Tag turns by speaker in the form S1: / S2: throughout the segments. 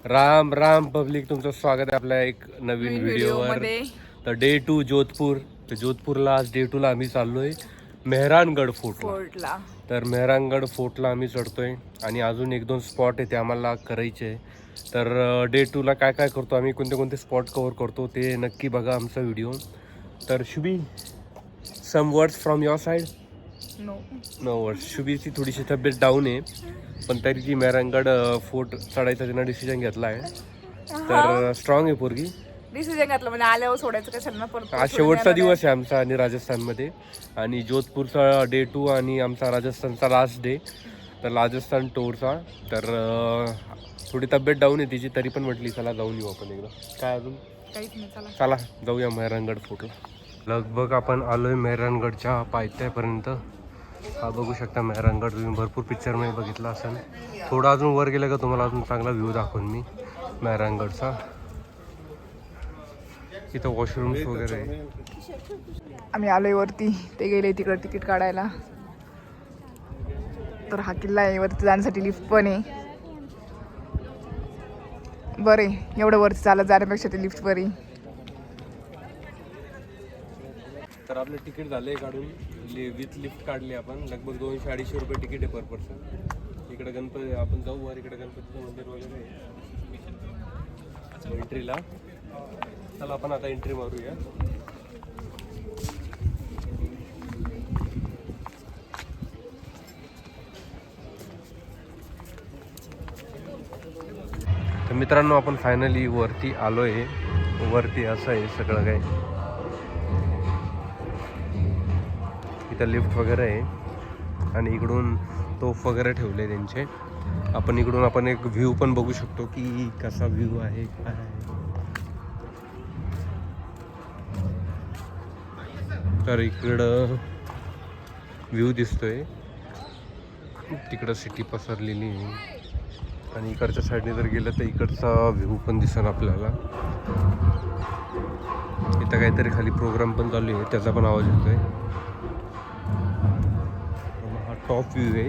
S1: Ram Ram public, तुमचं स्वागत आहे आपल्या एक नवीन व्हिडिओवर. तर डे 2 जोधपूर. तर जोधपूरला आज डे 2 ला आम्ही चाललोय मेहरानगड फोर्टला. तर मेहरानगड फोर्टला आम्ही चढतोय आणि अजून एक दोन स्पॉट आहे ते आम्हाला करायचे आहे. तर डे 2 ला काय काय करतो आम्ही, कोणते कोणते स्पॉट कव्हर करतो ते नक्की बघा आमचा व्हिडिओ. तर Shubhi, some words from your side? No words. शुभीची थोडीशी तब्येत डाऊन आहे, पण तरी ती मेहरानगड फोर्ट चढायचा तिनं डिसिजन घेतला आहे. तर स्ट्रॉंग आहे पोरगी.
S2: डिसिजन घेतलं म्हणजे आल्यावर सोडायचं कशाला परत.
S1: आज शेवटचा दिवस आहे आमचा आणि राजस्थानमध्ये, आणि जोधपूरचा डे 2 आणि आमचा राजस्थानचा लास्ट डे. तर राजस्थान टूरचा. तर थोडी तब्येत डाऊन आहे तिची, तरी पण म्हटली चला जाऊन येऊ आपण एकदा. काय अजून
S2: काहीच नाही, चला
S1: चला जाऊया मेहरानगड फोर्टला. लगभग आपण आलोय मेहरानगडच्या पायथ्यापर्यंत. हा बघू शकता मेहरानगड. तुम्ही भरपूर पिक्चरमध्ये बघितला असेल. थोडं अजून वर गेलं का तुम्हाला अजून चांगला व्ह्यू दाखवून मी मेहरानगडचा. इथं वॉशरूम्स वगैरे आहे.
S2: आम्ही आलोय वरती, ते गेले तिकडे तिकीट काढायला. तर हा किल्ला आहे, वरती जाण्यासाठी लिफ्ट पण आहे. बरे, एवढं वरती चालत जाण्यापेक्षा ते लिफ्ट बरी.
S1: तर आपलं तिकीट झालंय काढून, विथ लिफ्ट काढली आपण. लगभग 200-250 रुपये तिकीट आहे पर पर्सन. इकडे गणपती आपण जाऊ वर, इकडे गणपतीचं मंदिर वगैरे आहे एंट्रीला. चला आपण आता एंट्री मारूया. तर मित्रांनो, आपण फायनली वरती आलोय. वरती असं आहे सगळं काही. इथं लिफ्ट वगैरे आहे आणि इकडून तोफ वगैरे ठेवले त्यांचे. आपण इकडून एक व्ह्यू पण बघू शकतो की कसा व्ह्यू आहे, काय आहे. तर इकडं व्ह्यू दिसतोय, तिकडं सिटी पसरलेली आहे. आणि इकडच्या साईडने जर गेलं तर इकडचा व्ह्यू पण दिसेल आपल्याला. इथं काहीतरी खाली प्रोग्राम पण चालू आहे, त्याचा पण आवाज येतोय. हा टॉप व्ह्यू आहे.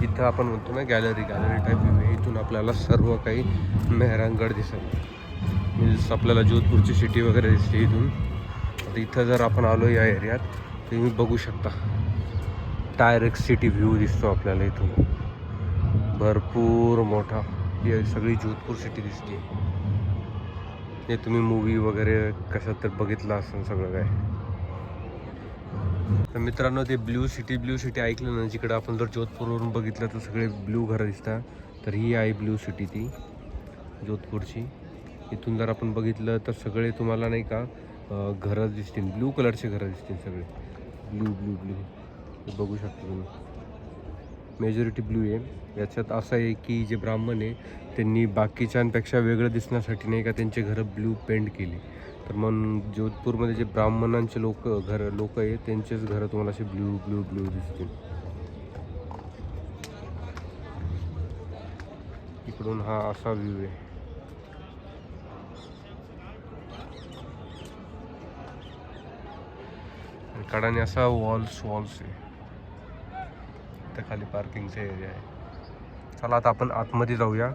S1: इथं आपण म्हणतो ना गॅलरी टाईप व्ह्यू आहे. इथून आपल्याला सर्व काही मेहरानगड दिसेल. मीन्स आपल्याला जोधपूरची सिटी वगैरे दिसते इथून. आता इथं जर आपण आलो या एरियात तर तुम्ही बघू शकता डायरेक्ट सिटी व्ह्यू दिसतो आपल्याला इथून. भरपूर मोठा ही सगळी जोधपूर सिटी दिसते. हे तुम्ही मूवी वगैरे कशात तर बघितलं असेल सगळं काय. तर मित्रांनो, ते ब्ल्यू सिटी ऐकलं ना, जिकडं आपण जर जोधपूरवरून बघितलं तर सगळे ब्ल्यू घरं दिसतात. तर ही आहे ब्ल्यू सिटी ती जोधपूरची. इथून जर आपण बघितलं तर सगळे तुम्हाला नाही का घरं दिसतील, ब्ल्यू कलरचे घरं दिसतील सगळे. ब्ल्यू बघू शकता तुम्ही. मेजॉरिटी ब्ल्यू आहे. याच्यात असं आहे की जे ब्राह्मण आहे त्यांनी बाकीच्यांपेक्षा वेगळं दिसण्यासाठी नाही का त्यांचे घरं ब्ल्यू पेंट केली. तर मग जोधपूरमध्ये जे ब्राह्मणांचे लोक आहे त्यांचेच घरं तुम्हाला असे ब्ल्यू दिसतील. इकडून हा असा व्ह्यू आहे. कडाने असा वॉल्स आहे. त्या खाली पार्किंगचा एरिया आहे. चला आता आपण आतमध्ये जाऊया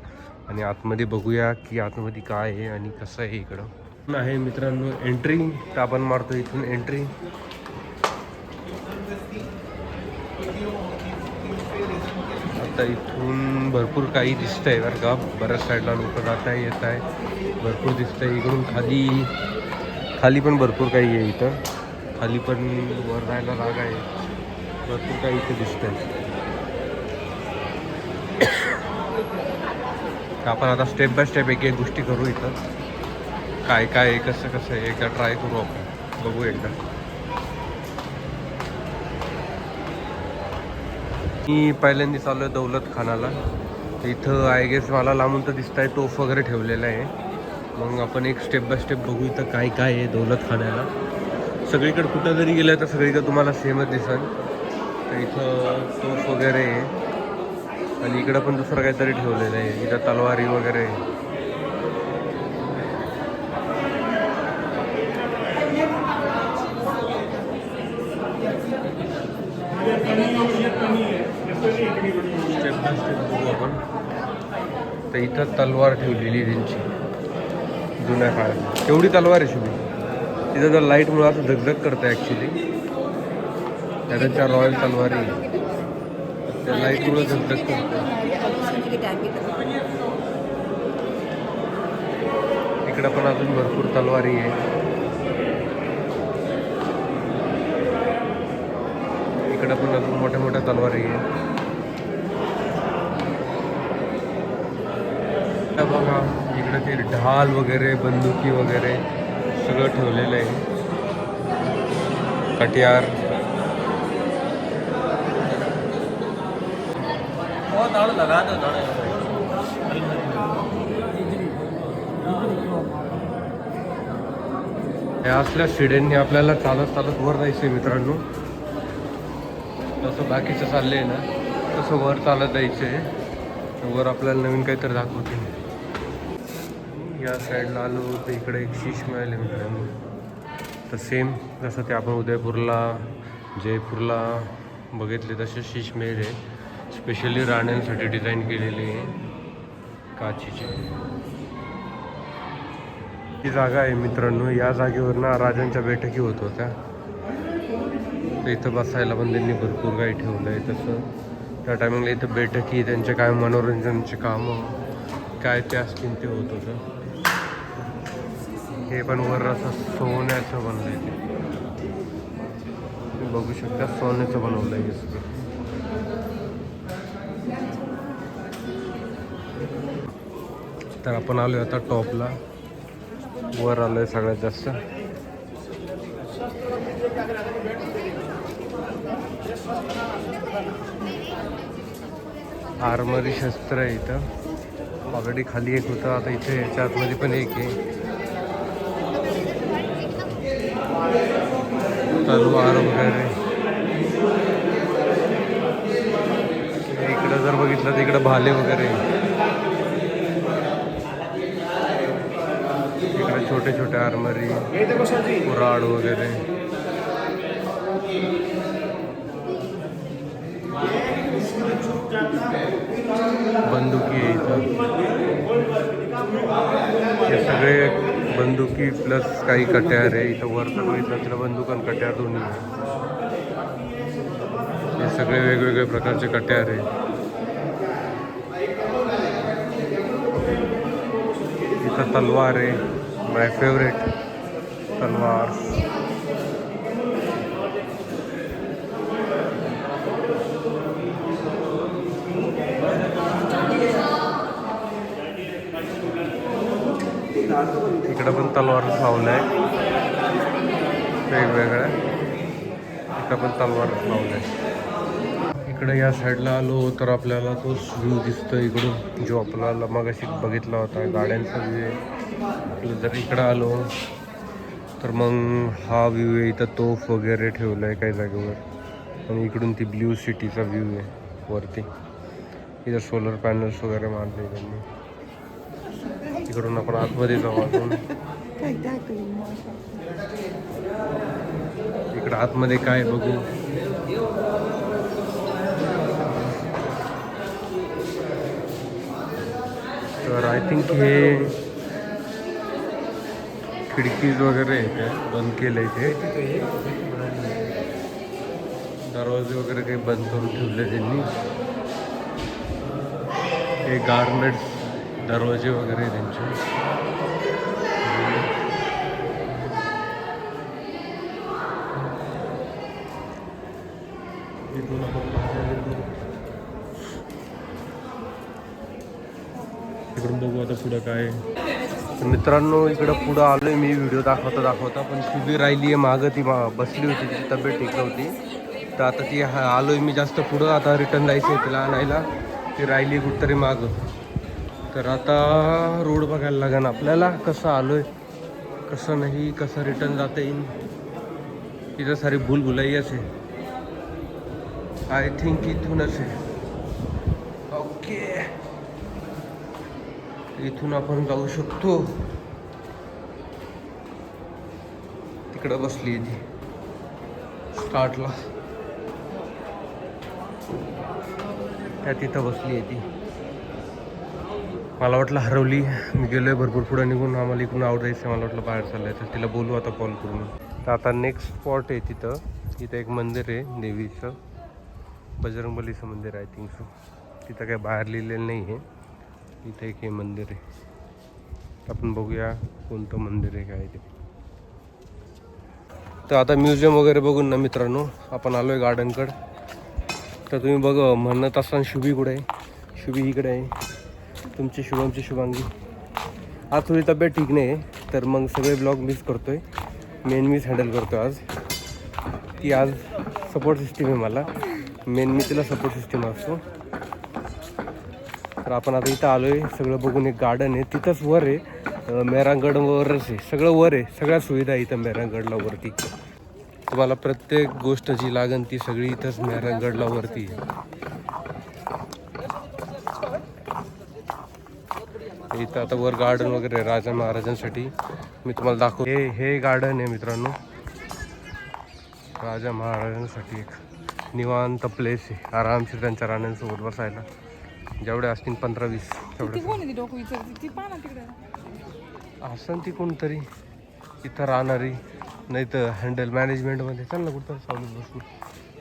S1: आणि आतमध्ये बघूया की आतमध्ये काय आहे आणि कसं आहे. इकडं आहे मित्रांनो एंट्री. तर आपण मारतो इथून एंट्री. आता इथून भरपूर काही दिसतंय बरं का. बऱ्याच साईडला लोक जात आहे येत आहे, भरपूर दिसतंय. इकडून खाली पण भरपूर काही आहे. इथं खाली पण वर राहायला जागा आहे, भरपूर काही इथे दिसतंय. आपण आता स्टेप बाय स्टेप एक गोष्टी करू. इथं काय आहे, कसं आहे एकदा ट्राय करू आपण, बघू एकदा. मी पहिल्यांदा चालू आहे दौलत खानाला. इथं आय गेस मला लांबून तर दिसत आहे तोफ वगैरे ठेवलेला आहे. मग आपण एक स्टेप बाय स्टेप बघू इथं काय आहे दौलत खानाला. सगळीकडे कुठं जरी गेलं तर सगळीकडे तुम्हाला सेमच दिसेल. तर इथं तोफ वगैरे आहे आणि इकडं पण दुसरं काहीतरी ठेवलेलं आहे. इथं तलवारी वगैरे आहे. स्टेप बाय स्टेप बघू आपण. तर इथं तलवार ठेवलेली आहे त्यांची जुन्या काळात. केवढी तलवार आहे शुभी. तिथं जर लाईटमुळे असं झगझग करतं ॲक्च्युली. त्या त्यांच्या रॉयल तलवारी आहे. त्या लाईटमुळे झगझग करतं. इकडं पण अजून भरपूर तलवारी आहे. इकडं पण अजून मोठ्या मोठ्या तलवारी आहे. बघा इकडे ते ढाल वगैरे बंदुकी वगैरे सगळं ठेवलेलं आहे. कटियार या असल्या शिड्यांनी आपल्याला चालत चालत वर जायचं आहे मित्रांनो. तसं बाकीचं चाललं आहे ना तसं वर चालत जायचं आहे. वर आपल्याला नवीन काहीतरी दाखवते. या साईडला आलो तर इकडे एक शीश महल आहे मित्रांनो. तर सेम जसं ते आपण उदयपूरला जयपूरला बघितले तसे शीश महल आहे. स्पेशली राण्यांसाठी डिझाईन केलेली आहे काचीची. ही जागा आहे मित्रांनो. या जागेवर ना राजांच्या बैठकी होत होत्या. तर इथं बसायला पण त्यांनी भरपूर काही ठेवलं आहे. तसं त्या टायमिंगला इथं बैठकी त्यांचे काय मनोरंजनाचे कामं काय ते असतील ते होत होतं. हे पण वर असं सोन्याचं बनलं आहे. ते बघू शकता सोन्याचं बनवलं आहे हे सगळं. तर आपण आलो आता टॉपला. वर आलोय सगळ्यात जास्त. आर्मरी शस्त्र आहे इथं. ऑलरेडी खाली एक होतं. आता इथे याच्या आतमध्ये पण एक आहे. तलवार वगैरे. इकडं जर बघितलं तर इकडं भाले वगैरे. इकडे छोटे छोटे आर्मरी कुऱ्हाड वगैरे. बंदुकी आहे इथं. हे सगळे बंदुकी प्लस काही कट्यार आहे इथं. वर तर बघितलं तिला बंदूक आणि कट्यार दोन्ही आहे. हे सगळे वेगवेगळे प्रकारचे कट्यार आहे. इथं तलवार आहे. माय फेवरेट तलवार. इकडं पण तलवार लावलं आहे वेगवेगळ्या. इथं पण तलवार लावलं आहे. इकडे या साईडला आलो तर आपल्याला तोच व्ह्यू दिसतो इकडून जो आपल्याला मगाशी बघितला होता गाड्यांचा व्ह्यू आहे. जर इकडं आलो तर मग हा व्ह्यू आहे. इथं तोफ वगैरे ठेवलं आहे काही जागेवर. आणि इकडून ती ब्ल्यू सिटीचा व्ह्यू आहे वरती. इथं सोलर पॅनल्स वगैरे मारले त्यांनी. इकडून आपण आतमध्ये जाऊ. अजून इकडं आतमध्ये काय बघू. तर आय थिंक हे खिडकीज वगैरे आहे बंद केलं इथे. दरवाजे वगैरे काही बंद करून ठेवले त्यांनी. हे गार्मेंट्स दरवाजे वगैरे त्यांचे. इकडून बघू आता पुढं काय. मित्रांनो इकडं पुढं आलोय मी व्हिडिओ दाखवता पण शुभी राहिली आहे मागं. ती बसली होती तिची तब्येत ठीक नव्हती. तर आता ती आलोय मी जास्त पुढं. आता रिटर्न जायचं आहे तिला आणायला. ती राहिली कुठतरी मागं. तर आता रोड बघायला लागेल आपल्याला कसं आलोय कसं नाही कसं रिटर्न जाता येईल. तिथं सारी भूलभुलैयाच आहे. आय थिंक इथूनच आहे. ओके इथून आपण जाऊ शकतो. तिकडं बसली आहे ती स्टार्टला. त्या तिथं बसली आहे ती. मला वाटलं हरवली. मी गेलोय भरपूर पुढे निघून. आम्हाला इकडून आउट जायचं. मला वाटलं बाहेर चाललंय तर तिला बोलू आता कॉल करून. तर आता नेक्स्ट स्पॉट आहे तिथं एक मंदिर आहे देवीचं, बजरंगबलीचं मंदिर आहे थिंक सो. तिथं काय बाहेर लिहिलेलं नाही आहे. इथं एक हे मंदिर आहे. आपण बघूया कोणतं मंदिर आहे काय ते. तर आता म्युझियम वगैरे बघून ना मित्रांनो आपण आलो आहे गार्डनकडं. तर तुम्ही बघ म्हणत असाल शुभी कुठे आहे. शुभी इकडे आहे. तुमची शुभमची शुभांगी. आज थोडी तब्येत ठीक नाही आहे तर मग सगळे ब्लॉग मिस करतो आहे. मेन मीच हँडल करतो आहे आज. ती आज सपोर्ट सिस्टीम आहे मला. मेन मी तिला सपोर्ट सिस्टीम असतो. तर आपण आता इथं आलो आहे. सगळं बघून एक गार्डन आहे तिथंच वर आहे. मेहरानगडवरच आहे सगळं. वर आहे सगळ्या सुविधा आहे इथं मेहरानगडला वरती. तुम्हाला प्रत्येक गोष्ट जी लागेल ती सगळी इथंच मेहरानगडला वरती आहे. इथं आता वर गार्डन वगैरे राजा महाराजांसाठी मी तुम्हाला दाखव. हे गार्डन आहे मित्रांनो राजा महाराजांसाठी. एक निवांत प्लेस आहे. आरामशीर त्यांच्या राण्यांसोबत बसायला. जेवढे असतील 15-20 तेवढे असं ती कोणतरी इथं राहणारी. नाही तर हँडल मॅनेजमेंटमध्ये. चल ना कुठं सावलीत बसू.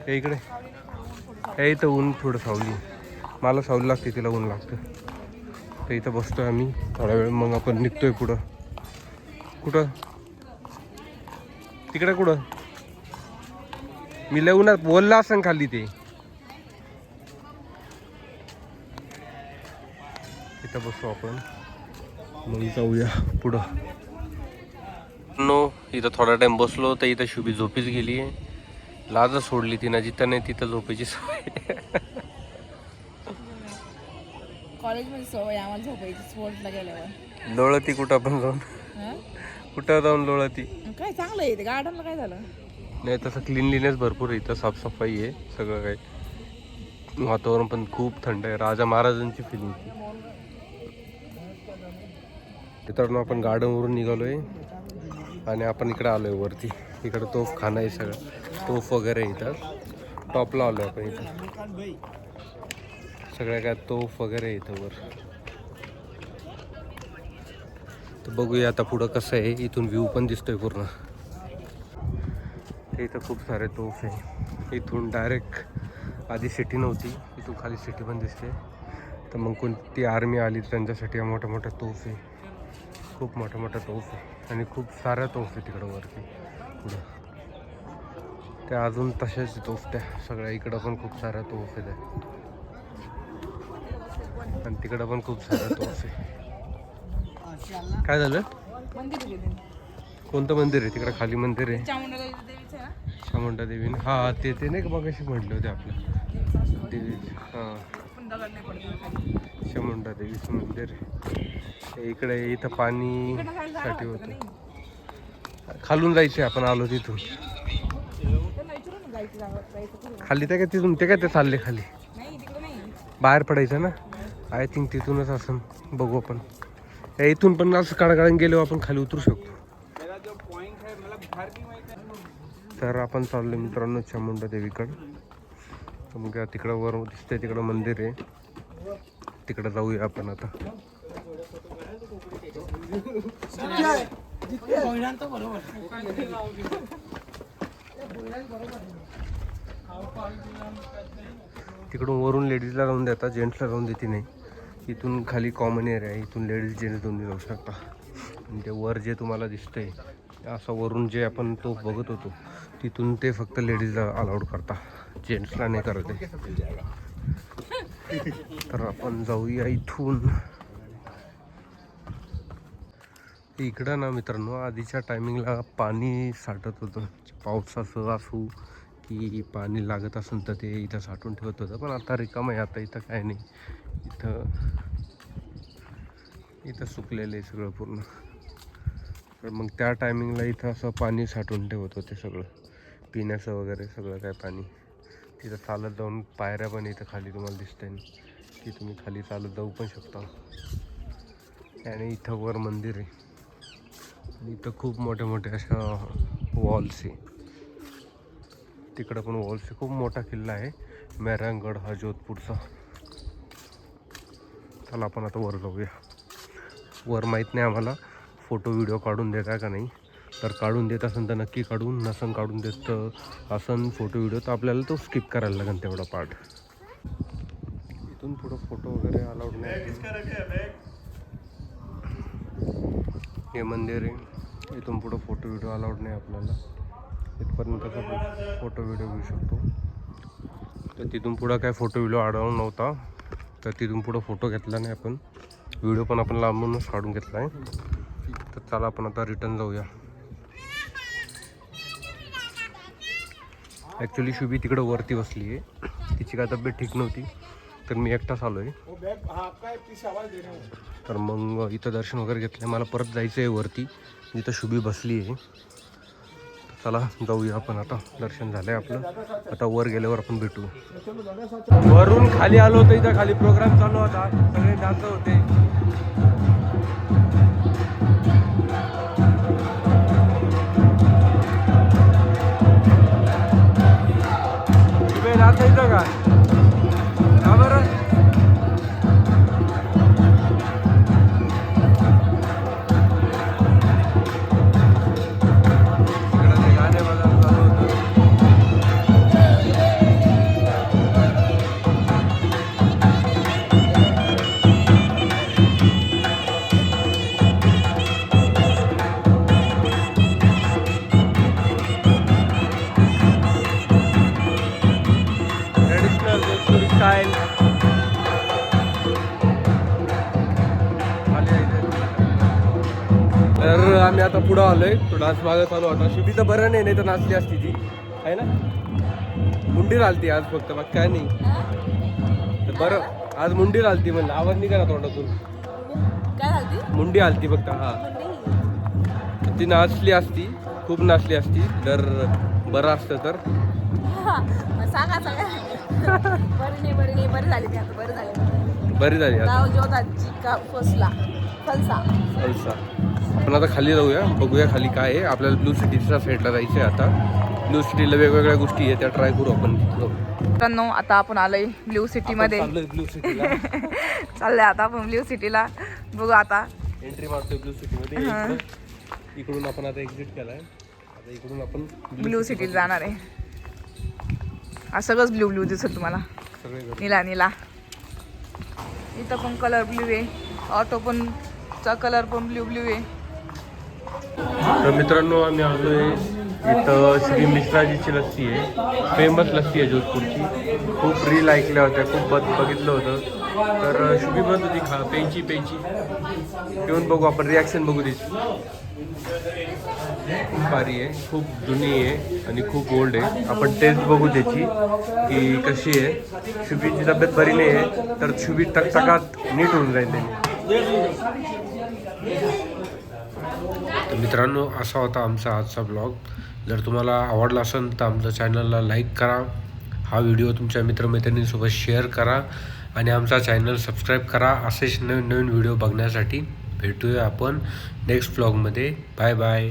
S1: हे इकडे हे इथं ऊन थोडं सावली. मला सावली लागते तिला ऊन लागतं. तर इथं बसतोय आम्ही थोडा वेळ. मग आपण निघतोय पुढं. कुठं तिकडे कुठं मी लय उन्हात बोलला असं खाली ते. इथं बसू आपण मग जाऊया पुढं. इथं थोडा टाइम बसलो तर इथं शुभी झोपीच गेली आहे. लाजच सोडली तिनं. जिथं नाही तिथं झोपायची सवय.
S2: कॉलेजमध्ये सवय आम्हाला झोपायची स्पोर्ट्सला गेल्यावर.
S1: लोळती कुठं आपण जाऊन. कुठं जाऊन लोळती.
S2: काय चांगलं आहे गार्डनला. काय झालं
S1: नाही तसं क्लीनलीनेस भरपूर आहे इथं. साफसफाई आहे सगळं काही. वातावरण पण खूप थंड आहे. राजा महाराजांची फिलिंग. मित्रांनो आपण गार्डनवरून निघालोय आणि आपण इकडे आलोय वरती. इकडं तोफ खाना आहे सगळं. तोफ वगैरे इथं टॉपला आलोय आपण. इथं सगळ्या काय तोफ वगैरे इथं वर. तर बघूया आता पुढं कसं आहे. इथून व्ह्यू पण दिसतोय पूर्ण. इथं खूप सारे तोफ आहे. इथून डायरेक्ट आधी सिटी नव्हती. इथून खाली सिटी पण दिसते. तर मग कोणती आर्मी आली त्यांच्यासाठी मोठ्या मोठ्या तोफ आहे. खूप मोठ्या मोठ्या तोफ आहे आणि खूप साऱ्या तोफ आहे तिकडं वरती पुढं. त्या अजून तशाच तोफ त्या सगळ्या. इकडं पण खूप साऱ्या तोफ आहे त्या. आणि तिकडं पण खूप साऱ्या तोफ आहे. काय झालं. कोणतं मंदिर आहे तिकडं खाली. मंदिर आहे चामुंडा देवी. हा ते नाही का बघाशी म्हटले होते आपल्या देवी. हां चामुंडा देवीचं मंदिर आहे इकडे. इथं पाणी साठी होतं. खालून जायचे आपण आलो तिथून. खाली ते काय तिथून ते काय ते चालले खाली. बाहेर पडायचं ना. आय थिंक तिथूनच असं. बघू आपण. इथून पण असं काढाकाढून गेलो आपण खाली उतरू शकतो. तर आपण चाललो मित्रांनो चामुंडा देवीकडं. तर मग तिकडं वर दिसतंय तिकडं मंदिर आहे. तिकडं जाऊया आपण आता. तिकडून वरून लेडीजला राहून देतात. जेंट्सला राहून देते नाही. इथून खाली कॉमन एरिया आहे. इथून लेडीज जेंट्स दोन्ही जाऊ शकता. आणि ते वर जे तुम्हाला दिसतंय असं वरून जे आपण तो बघत होतो तिथून ते फक्त लेडीजला अलाउड करता. जेंट्सला नाही करत आहे. तर आपण जाऊया इथून. इकडं ना मित्रांनो आधीच्या टायमिंगला पाणी साठत होतं. पावसाचं असू की पाणी लागत असेल तर ते इथं साठवून ठेवत होतं. पण आता रिकामं आहे. आता इथं काय नाही. इथं सुकलेलं आहे सगळं पूर्ण. तर मग त्या टायमिंगला इथं असं पाणी साठवून ठेवत होते सगळं. पिण्याचं वगैरे सगळं काय पाणी. तिथं चालत जाऊन पायऱ्या पण इथं खाली तुम्हाला दिसतंय की तुम्ही खाली चालत जाऊ पण शकता. आणि इथं वर मंदिर आहे. इथं खूप मोठे मोठे अशा वॉल्स आहे. तिकडं पण वॉल्स आहे. खूप मोठा किल्ला आहे मेहरानगड हा जोधपूरचा. चला आपण आता वर जाऊया. वर माहीत नाही आम्हाला फोटो व्हिडिओ काढून देता का नाही. तर काढून देत असेल तर नक्की काढून, नसन काढून देत असन फोटो व्हिडिओ तर आपल्याला तो स्किप करायला लागेल तेवढा पार्ट. इथून पुढं फोटो वगैरे अलाउड नाही. हे मंदिर आहे, इथून पुढं फोटो व्हिडिओ अलाउड नाही आपल्याला. इथपर्यंतचा फोटो व्हिडिओ घेऊ शकतो. तर तिथून पुढं काय फोटो व्हिडिओ अलाउड नव्हता, तर तिथून पुढं फोटो घेतला नाही आपण. व्हिडिओ पण आपण लांबूनच काढून घेतला आहे. तर चला आपण आता रिटर्न जाऊया. ॲक्च्युली शुभी तिकडं वरती बसली आहे, तिची काय तब्येत ठीक नव्हती, तर मी एकटाच आलो आहे. तर मग इथं दर्शन वगैरे घेतलं. मला परत जायचं आहे वरती, जिथं शुभी बसली आहे. चला जाऊया आपण आता. दर्शन झालंय आपलं, आता वर गेल्यावर आपण भेटू. वरून खाली आलो होतो, इथं खाली प्रोग्राम चालू होता, सगळे जात होते. तुम्ही जाता इथं का बरं? तर आम्ही आता पुढं आलोय. तो डान्स मागं चालू होता. शुभी तर बरं नाही, तर नाचली असती ती, आहे ना. मुंडी घालती आज फक्त, मग काय नाही. तर बरं आज मुंडी घालती म्हणलं, आवाज नाही करा तोंडातून. मुंडी घालती फक्त. हा, ती नाचली असती, खूप नाचली असती, तर बरं असतं. तर बरी झाली फलसा. आपण आता खाली जाऊया, बघूया खाली काय आहे. आपल्याला ब्लू सिटीच्या साईडला जायचं आहे. आता ब्लू सिटीला वेगवेगळ्या गोष्टी आहेत, त्या ट्राय करू आपण.
S2: मित्रांनो आता आपण आलोय ब्ल्यू सिटी मध्ये.
S1: ब्लू सिटीला
S2: चाललंय आता आपण ब्ल्यू सिटीला. बघू आता
S1: एंट्री मारतोय ब्लू सिटी मध्ये. इकडून आपण आता एक्झिट केलाय. आता इकडून आपण
S2: ब्ल्यू सिटीला जाणार आहे. आज सगळंच ब्ल्यू ब्ल्यू दिसत तुम्हाला, निळा निळा. इथं पण कलर ब्ल्यू आहे, ऑटो पण चा कलर पण ब्ल्यू ब्ल्यू आहे.
S1: तर मित्रांनो आम्ही आलोय इथं. श्री मिश्राजीची लस्सी आहे, फेमस लस्सी आहे जोधपूरची. खूप रील ऐकल्या होत्या, खूप बघितलं होतं. तर शुभी बनत होती प्यायची पिऊन बघू आपण, रिॲक्शन बघू तिची. खूप भारी आहे, खूप जुनी आहे आणि खूप ओल्ड आहे. आपण टेस्ट बघू त्याची की कशी आहे. शुभीची तब्येत बरी नाही आहे, तर शुभी टकटकात नीट होऊन जाईल त्यांनी. तर मित्रांनो असा होता आमचा आजचा ब्लॉग. जर तुम्हाला आवडला असेल तर आमच्या चॅनलला लाईक करा, हा व्हिडिओ तुमच्या मित्रमैत्रिणींसोबत शेअर करा आणि आमचा चॅनल सबस्क्राईब करा. असेच नवीन नवीन व्हिडिओ बघण्यासाठी भेटूया आपण नेक्स्ट ब्लॉगमध्ये. Bye bye.